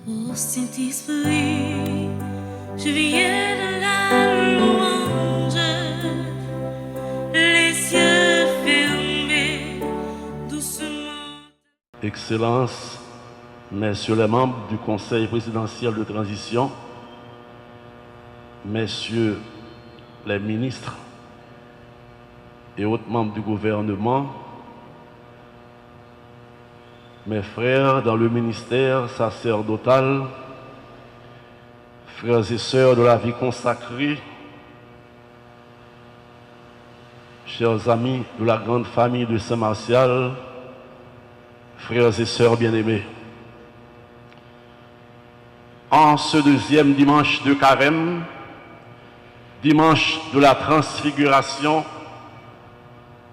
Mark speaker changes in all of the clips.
Speaker 1: Ô Saint-Esprit, je viens de la louange, les yeux fermés, doucement.
Speaker 2: Excellences, Messieurs les membres du Conseil présidentiel de transition, Messieurs les ministres et autres membres du gouvernement, mes frères dans le ministère sacerdotal, frères et sœurs de la vie consacrée, chers amis de la grande famille de Saint-Martial, frères et sœurs bien-aimés. En ce deuxième dimanche de Carême, dimanche de la Transfiguration,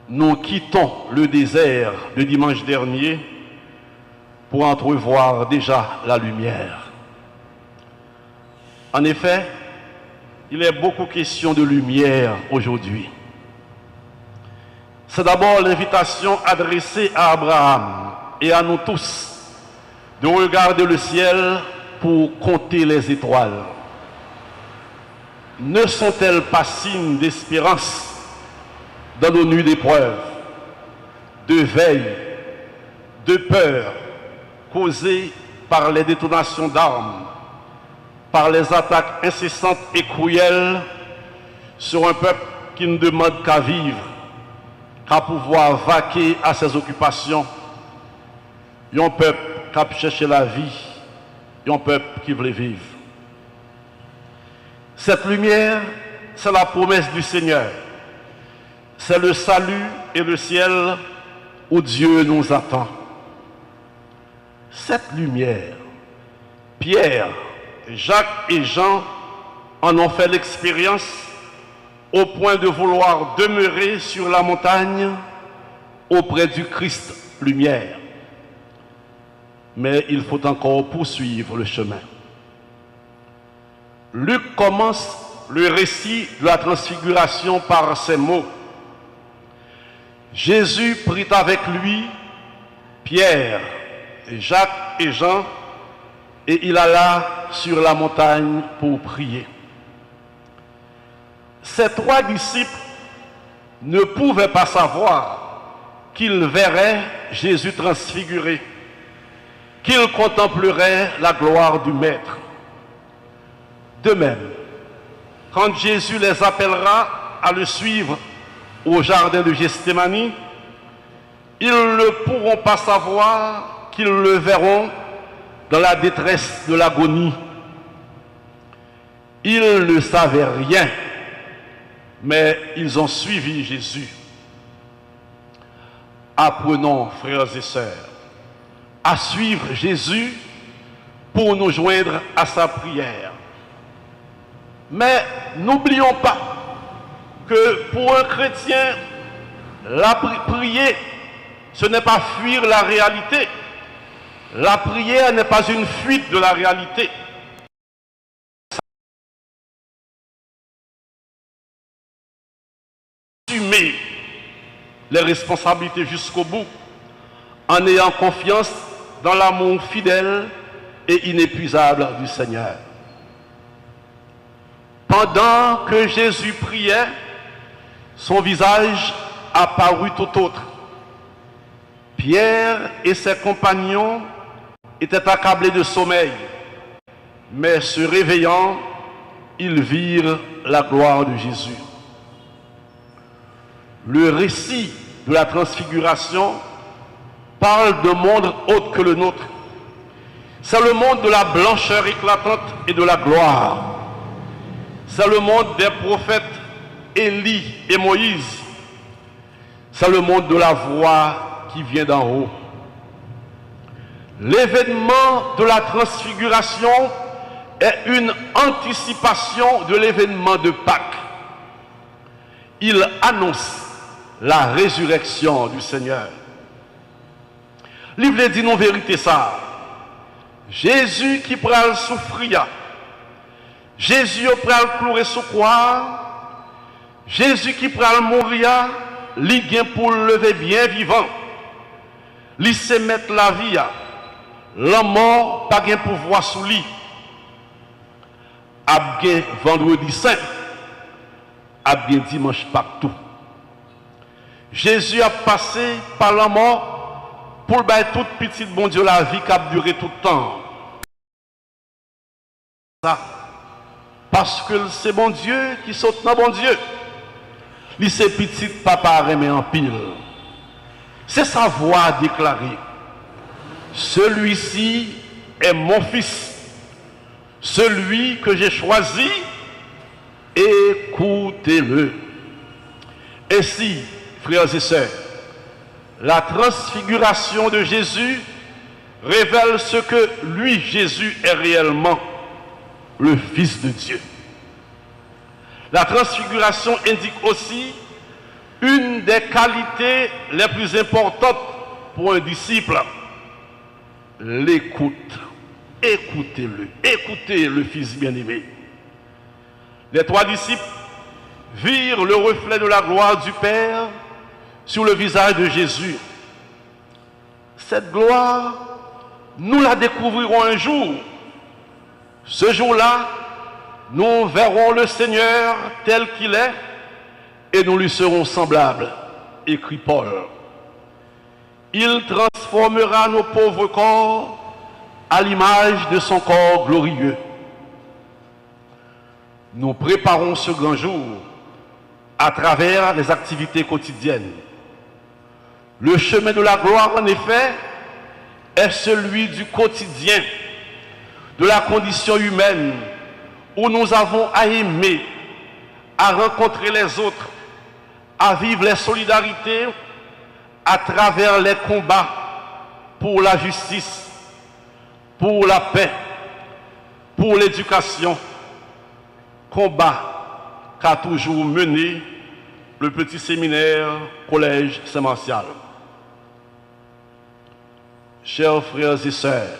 Speaker 2: nous quittons le désert de dimanche dernier pour entrevoir déjà la lumière. En effet, il est beaucoup question de lumière aujourd'hui. C'est d'abord l'invitation adressée à Abraham et à nous tous de regarder le ciel pour compter les étoiles. Ne sont-elles pas signes d'espérance dans nos nuits d'épreuve, de veille, de peur causées par les détonations d'armes, par les attaques incessantes et cruelles sur un peuple qui ne demande qu'à vivre, qu'à pouvoir vaquer à ses occupations, un peuple qui a cherché la vie, un peuple qui voulait vivre. Cette lumière, c'est la promesse du Seigneur. C'est le salut et le ciel où Dieu nous attend. Cette lumière, Pierre, Jacques et Jean en ont fait l'expérience au point de vouloir demeurer sur la montagne auprès du Christ lumière. Mais il faut encore poursuivre le chemin. Luc commence le récit de la transfiguration par ces mots. Jésus prit avec lui Pierre, Jacques et Jean, et il alla sur la montagne pour prier. Ces trois disciples ne pouvaient pas savoir qu'ils verraient Jésus transfiguré, qu'ils contempleraient la gloire du Maître. De même, quand Jésus les appellera à le suivre au jardin de Gethsémani, ils ne pourront pas savoir qu'ils le verront dans la détresse de l'agonie. Ils ne savaient rien, mais ils ont suivi Jésus. Apprenons, frères et sœurs, à suivre Jésus pour nous joindre à sa prière. Mais n'oublions pas que pour un chrétien, la prière, ce n'est pas fuir la réalité. La prière n'est pas une fuite de la réalité. Assumer les responsabilités jusqu'au bout en ayant confiance dans l'amour fidèle et inépuisable du Seigneur. Pendant que Jésus priait, son visage apparut tout autre. Pierre et ses compagnons étaient accablés de sommeil, mais se réveillant, ils virent la gloire de Jésus. Le récit de la transfiguration parle d'un monde autre que le nôtre. C'est le monde de la blancheur éclatante et de la gloire. C'est le monde des prophètes Élie et Moïse. C'est le monde de la voix qui vient d'en haut. L'événement de la transfiguration est une anticipation de l'événement de Pâques. Il annonce la résurrection du Seigneur. Livre dit non vérité ça. Jésus qui pral souffrir, Jésus qui pral clouer sous croix, Jésus qui pral mourir, li gen pour lever bien vivant, li se mettre la vie, l'homme mort pas de pouvoir sous lui. A bien vendredi saint, a bien dimanche partout. Jésus a passé par la mort pour le bailler toute petite bon Dieu la vie qui a duré tout le temps. Ça, parce que c'est bon Dieu qui saute dans bon Dieu. Lui c'est petit papa remet en pile. C'est sa voix déclarée. Celui-ci est mon fils, celui que j'ai choisi, écoutez-le. Ainsi, frères et sœurs, la transfiguration de Jésus révèle ce que lui, Jésus, est réellement, le Fils de Dieu. La transfiguration indique aussi une des qualités les plus importantes pour un disciple, l'écoute. Écoutez-le, écoutez le Fils bien-aimé. Les trois disciples virent le reflet de la gloire du Père sur le visage de Jésus. Cette gloire, nous la découvrirons un jour. Ce jour-là, nous verrons le Seigneur tel qu'il est et nous lui serons semblables, écrit Paul. Il transformera nos pauvres corps à l'image de son corps glorieux. Nous préparons ce grand jour à travers les activités quotidiennes. Le chemin de la gloire, en effet, est celui du quotidien, de la condition humaine, où nous avons à aimer, à rencontrer les autres, à vivre les solidarités à travers les combats pour la justice, pour la paix, pour l'éducation, combat qu'a toujours mené le petit séminaire Collège Saint-Martial. Chers frères et sœurs,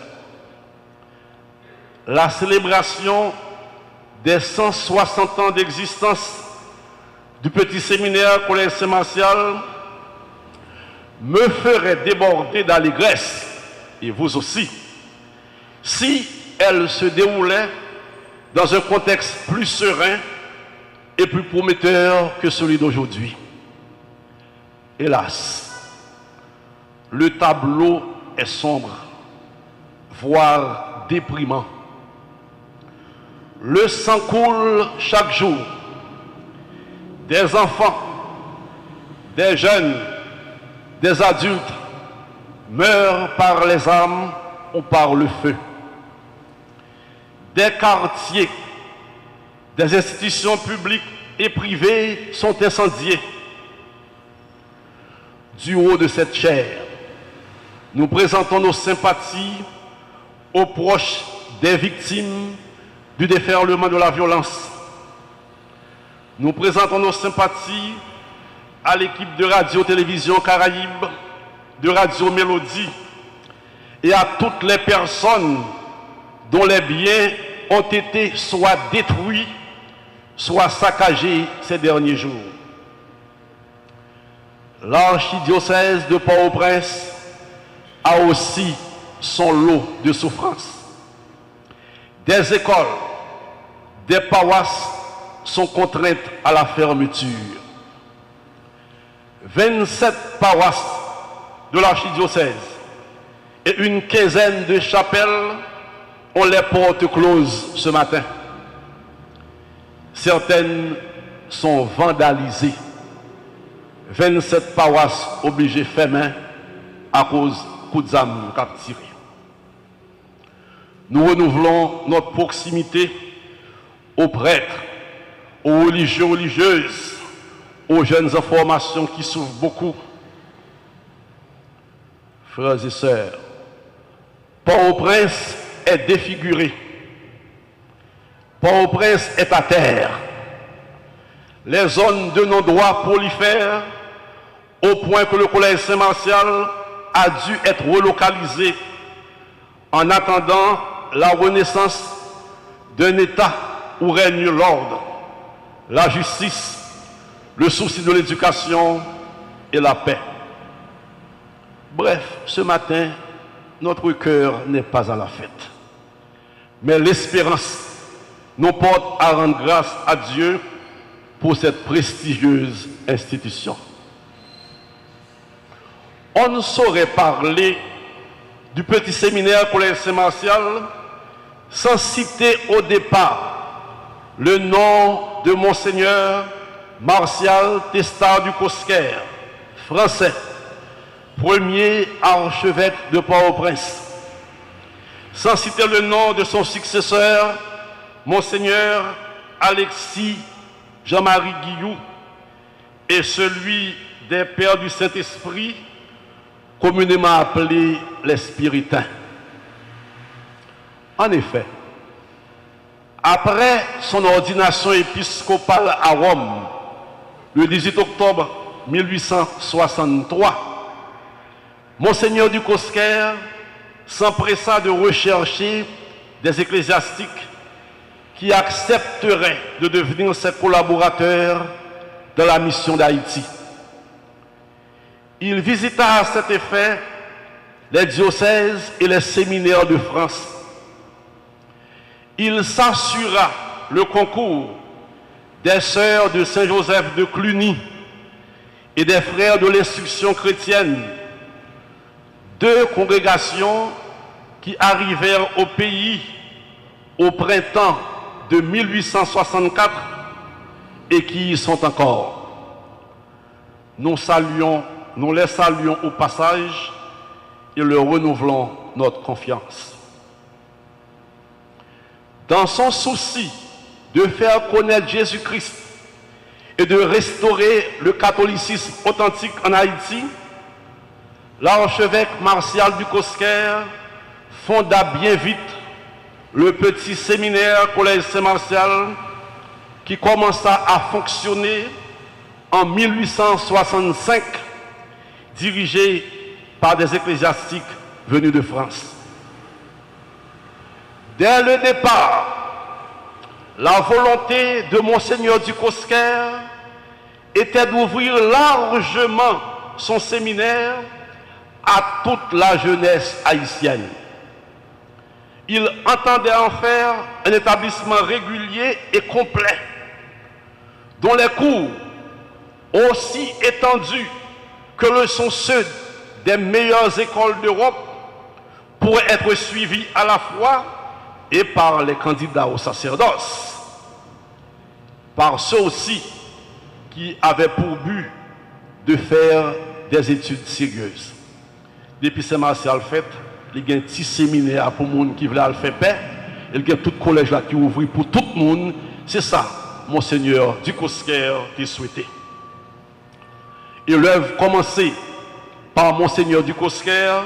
Speaker 2: la célébration des 160 ans d'existence du petit séminaire Collège Saint-Martial me ferait déborder d'allégresse, et vous aussi, si elle se déroulait dans un contexte plus serein et plus prometteur que celui d'aujourd'hui. Hélas, le tableau est sombre, voire déprimant. Le sang coule chaque jour. Des enfants, des jeunes, des adultes meurent par les armes ou par le feu. Des quartiers, des institutions publiques et privées sont incendiées. Du haut de cette chair, nous présentons nos sympathies aux proches des victimes du déferlement de la violence. Nous présentons nos sympathies à l'équipe de Radio-Télévision Caraïbes, de Radio Mélodie et à toutes les personnes dont les biens ont été soit détruits, soit saccagés ces derniers jours. L'archidiocèse de Port-au-Prince a aussi son lot de souffrances. Des écoles, des paroisses sont contraintes à la fermeture. 27 paroisses de l'archidiocèse et une quinzaine de chapelles ont les portes closes ce matin. Certaines sont vandalisées. 27 paroisses obligées de faire main à cause de coups d'âme tirés. Nous renouvelons notre proximité aux prêtres, aux religieux, religieuses, aux jeunes en formation qui souffrent beaucoup. Frères et sœurs, Port-au-Prince est défiguré. Port-au-Prince est à terre. Les zones de non-droit prolifèrent au point que le Collège Saint-Martial a dû être relocalisé en attendant la renaissance d'un État où règne l'ordre, la justice, le souci de l'éducation et la paix. Bref, ce matin, notre cœur n'est pas à la fête. Mais l'espérance nous porte à rendre grâce à Dieu pour cette prestigieuse institution. On ne saurait parler du petit séminaire collège Saint-Martial sans citer au départ le nom de Monseigneur Martial Testard du Cosquer, français, premier archevêque de Port-au-Prince, sans citer le nom de son successeur, Monseigneur Alexis Jean-Marie Guillou, et celui des Pères du Saint-Esprit, communément appelés les Spiritains. En effet, après son ordination épiscopale à Rome, le 18 octobre 1863, Monseigneur du Cosquer s'empressa de rechercher des ecclésiastiques qui accepteraient de devenir ses collaborateurs dans la mission d'Haïti. Il visita à cet effet les diocèses et les séminaires de France. Il s'assura le concours des sœurs de Saint-Joseph de Cluny et des frères de l'instruction chrétienne, deux congrégations qui arrivèrent au pays au printemps de 1864 et qui y sont encore. Nous les saluons au passage et leur renouvelons notre confiance. Dans son souci de faire connaître Jésus-Christ et de restaurer le catholicisme authentique en Haïti, l'archevêque Martial du Cosquer fonda bien vite le petit séminaire collège Saint-Martial qui commença à fonctionner en 1865, dirigé par des ecclésiastiques venus de France. Dès le départ, la volonté de Monseigneur du Cosquer était d'ouvrir largement son séminaire à toute la jeunesse haïtienne. Il entendait en faire un établissement régulier et complet, dont les cours, aussi étendus que le sont ceux des meilleures écoles d'Europe, pourraient être suivis à la fois et par les candidats au sacerdoce, par ceux aussi qui avaient pour but de faire des études sérieuses. Depuis Saint-Martial fait, il y a un petit séminaire pour les gens qui veulent faire paix, et il y a tout le collège là qui ouvre pour tout le monde. C'est ça, Monseigneur du Cosquer qui souhaitait. Et l'œuvre commencée par Monseigneur du Cosquer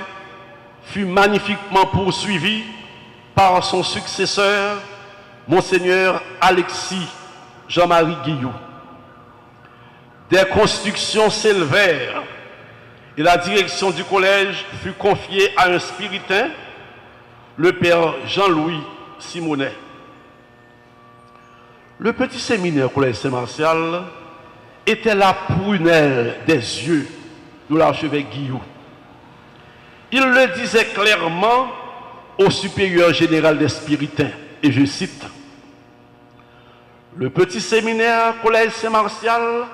Speaker 2: fut magnifiquement poursuivie par son successeur, Monseigneur Alexis Jean-Marie Guillou. Des constructions s'élevèrent et la direction du collège fut confiée à un spiritain, le père Jean-Louis Simonet. Le petit séminaire collège Saint-Martial était la prunelle des yeux de l'archevêque Guillou. Il le disait clairement au supérieur général des spiritains, et je cite: le petit séminaire collège Saint-Martial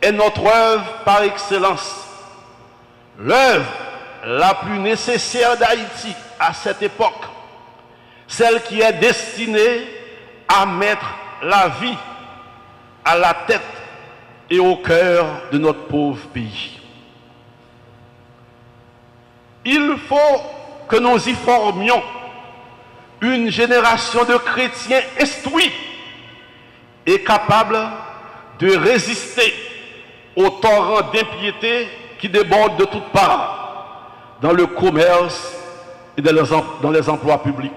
Speaker 2: est notre œuvre par excellence, l'œuvre la plus nécessaire d'Haïti à cette époque, celle qui est destinée à mettre la vie à la tête et au cœur de notre pauvre pays. Il faut que nous y formions une génération de chrétiens instruits et capables de résister au torrent d'impiété qui déborde de toutes parts dans le commerce et dans les emplois publics.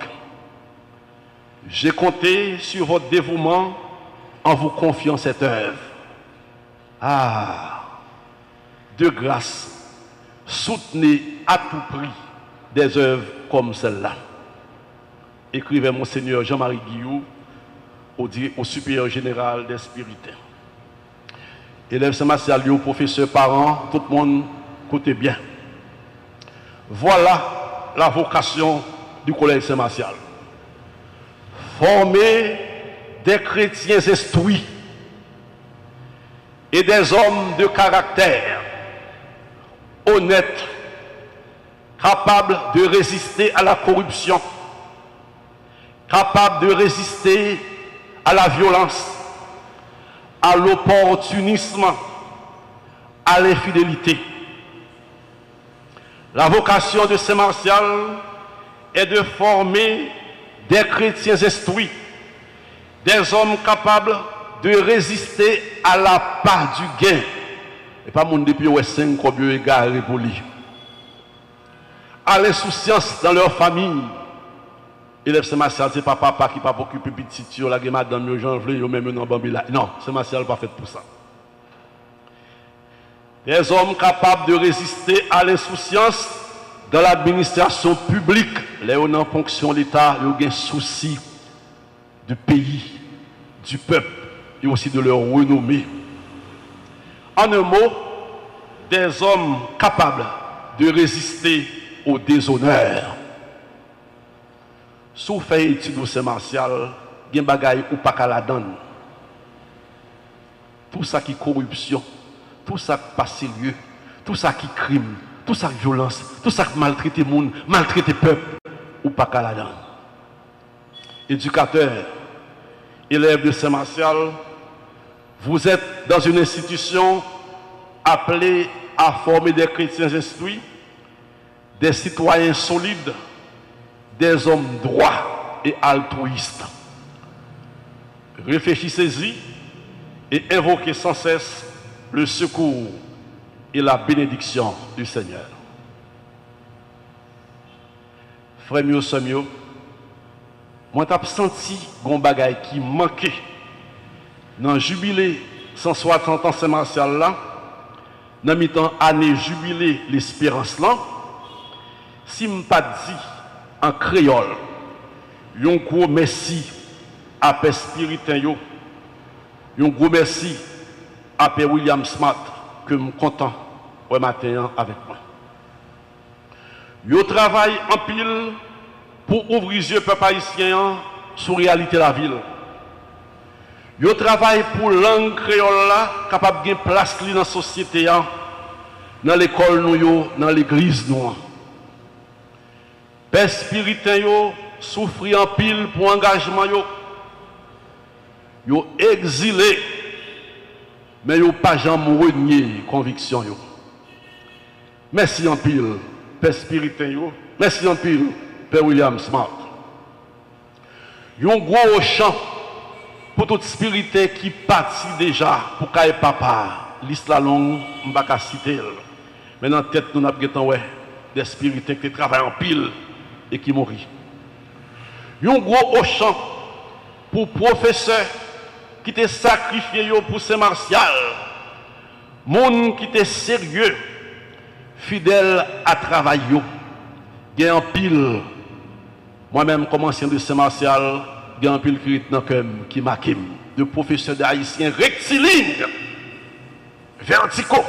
Speaker 2: J'ai compté sur votre dévouement en vous confiant cette œuvre. Ah, de grâce, soutenez à tout prix des œuvres comme celle-là. Écrivait Monseigneur Jean-Marie Guillou au supérieur général des spiritains. Élève Saint-Martial, professeur, parents, tout le monde, écoutez bien. Voilà la vocation du Collège Saint-Martial. Former des chrétiens instruits et des hommes de caractère honnêtes, capables de résister à la corruption, capables de résister à la violence, à l'opportunisme, à l'infidélité. La vocation de Saint-Martial est de former des chrétiens instruits, des hommes capables de résister à la part du gain. Et pas mon depuis où est 5 comme égaré pour lui. À l'insouciance dans leur famille. Élève Saint-Martial, c'est pas papa qui pas occuper petit la madame le Jean Vlé, ou même dans Bambila. Non, Saint-Martial pas fait pour ça. Des hommes capables de résister à l'insouciance dans l'administration publique. Les hauts en fonction de l'État, ils ont un souci du pays, du peuple et aussi de leur renommée. En un mot, des hommes capables de résister au déshonneur. Sous fait étude au Saint-Martial, il y a des bagailles ou pas qu'à la donne. Tout ça qui est corruption, tout ça qui passe lieu, tout ça qui est crime, tout ça qui est violence, tout ça qui maltraite le monde, maltraite le peuple, ou pas qu'à la donne. Éducateur, élève de Saint-Martial, vous êtes dans une institution appelée à former des chrétiens instruits, des citoyens solides, des hommes droits et altruistes. Réfléchissez-y et invoquez sans cesse le secours et la bénédiction du Seigneur. Frère mio, sœur mio, moi j'ai senti un bagay qui manquait dans le jubilé 160 ans Saint-Martial là, dans le temps année jubilé l'espérance là, si je ne pas dit en créole, un gros merci à Père Spiritain, un gros merci à Père William Smart, que je suis content de matin avec moi. Yo travaille en pile pour ouvrir les yeux peuple haïtien sur la réalité de la ville. Yo travaille pour la langue créole là, capable de place dans la société, dans l'école, dans l'église. Père Spiritain yo souffre en pile pour engagement yo exilé mais yo pas jamais renié conviction yo. Merci en pile Père Spiritain yo, merci en pile Père William Smart. Yon gros chant pour tout spirituel qui partit déjà pour kay papa, liste la longue, m'pa ka citer. Mais dans tête nous n'a pas ouais des spirituels qui travaillent en pile et qui mourent. Yon gros chant pour professeurs qui te sacrifié pour Saint-Martial. Moun qui te sérieux, fidèle à travail yo. Gen en pile. Moi-même comme ancien de Saint-Martial, gen en pile qui dans cœur qui marqué de professeurs d'haïtiens rectilignes, verticaux.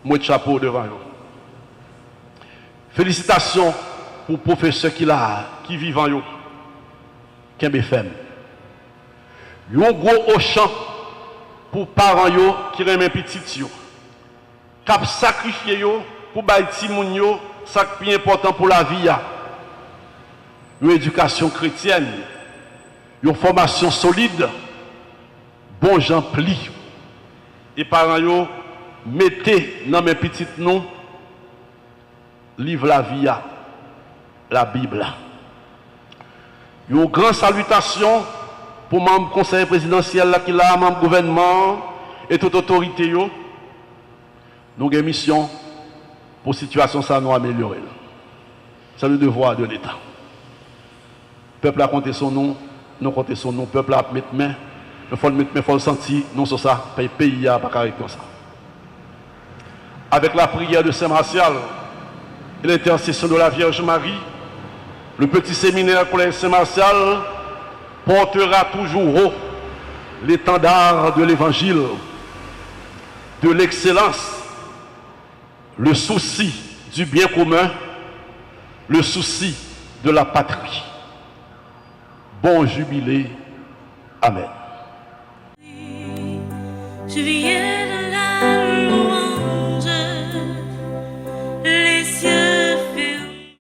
Speaker 2: Moi de chapeau devant yo. Félicitations pour professeurs qui vivent en yo. Kembe femme. Yon gros au champ pour parents yo qui remen petit yo. Kap sacrifié yo pour bay ti moun yo, ça qui important pour la vie ya. Une éducation chrétienne, une formation solide, bon gens pli. Et parents yo mettez dans mes petites noms livre la vie ya, la Bible. Une grande salutation pour membres conseil présidentiel qui là, membres gouvernement et toute autorité yo. Nous avons une mission pour la situation ça nous améliorer. C'est le devoir de l'État. Le peuple a compté son nom, nous comptons son nom, le peuple a mis main, il faut mettre main, il faut le sentir, non c'est ça, le pays n'a pas caractère comme ça. Avec la prière de Saint-Martial et l'intercession de la Vierge Marie, le petit séminaire Collège Saint-Martial portera toujours haut l'étendard de l'évangile, de l'excellence, le souci du bien commun le souci de la patrie. Bon jubilé. Amen.
Speaker 1: Je viens